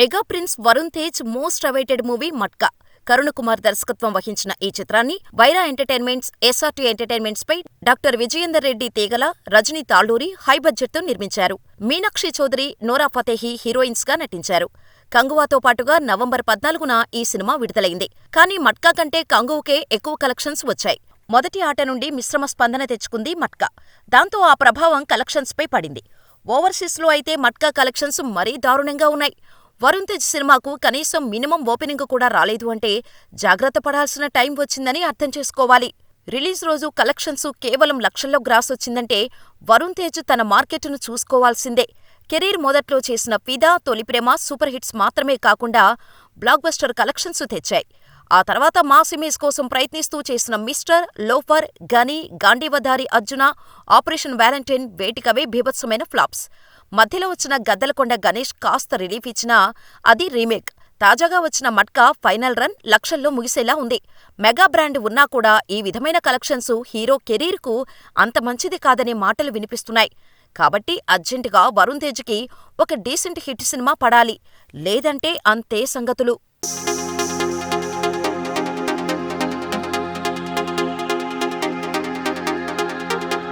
Mega prince Varun Tej most awaited movie matka. Karun Kumar దర్శకత్వం వహించిన ఈ చిత్రాన్ని వైరా ఎంటర్టైన్మెంట్స్, ఎస్ఆర్టీ ఎంటర్టైన్మెంట్స్ పై డాక్టర్ విజయేందర్ రెడ్డి తీగల, రజనీ తాళ్లూరి హై బడ్జెట్ తో నిర్మించారు. మీనాక్షి చౌదరి, నోరా ఫతేహి హీరోయిన్స్ గా నటించారు. కంగువాతో పాటుగా నవంబర్ 14న ఈ సినిమా విడుదలైంది. కానీ మట్కా కంటే కంగువకే ఎక్కువ కలెక్షన్స్ వచ్చాయి. మొదటి ఆట నుండి మిశ్రమ స్పందన తెచ్చుకుంది మట్కా. దాంతో ఆ ప్రభావం కలెక్షన్స్ పై పడింది. ఓవర్సీస్లో అయితే మట్కా కలెక్షన్స్ మరీ దారుణంగా ఉన్నాయి. వరుణ్ తేజ్ సినిమాకు కనీసం మినిమం ఓపెనింగ్ కూడా రాలేదు అంటే జాగ్రత్త పడాల్సిన టైం వచ్చిందని అర్థం చేసుకోవాలి. రిలీజ్ రోజు కలెక్షన్స్ కేవలం లక్షల్లో గ్రాస్ వచ్చిందంటే వరుణ్ తేజ్ తన మార్కెట్ను చూసుకోవాల్సిందే. కెరీర్ మొదట్లో చేసిన ఫిదా, తొలి ప్రేమ సూపర్ హిట్స్ మాత్రమే కాకుండా బ్లాక్ బస్టర్ కలెక్షన్స్ తెచ్చాయి. ఆ తర్వాత మాస్ ఇమేజ్ కోసం ప్రయత్నిస్తూ చేసిన Mister, Loafer, Ghani, Gandeevadhari Arjuna, Operation Valentine వేటికవే బీభత్సమైన ఫ్లాప్స్. మధ్యలో వచ్చిన గద్దలకొండ గణేష్ కాస్త రిలీఫ్ ఇచ్చినా అది రీమేక్. తాజాగా వచ్చిన మట్కా ఫైనల్ రన్ లక్షల్లో ముగిసేలా ఉంది. మెగా బ్రాండ్ ఉన్నా కూడా ఈ విధమైన కలెక్షన్స్ హీరో కెరీర్కు అంత మంచిది కాదనే మాటలు వినిపిస్తున్నాయి. కాబట్టి అర్జెంటుగా వరుణ్ తేజ్కి ఒక డీసెంట్ హిట్ సినిమా పడాలి. లేదంటే అంతే సంగతులు.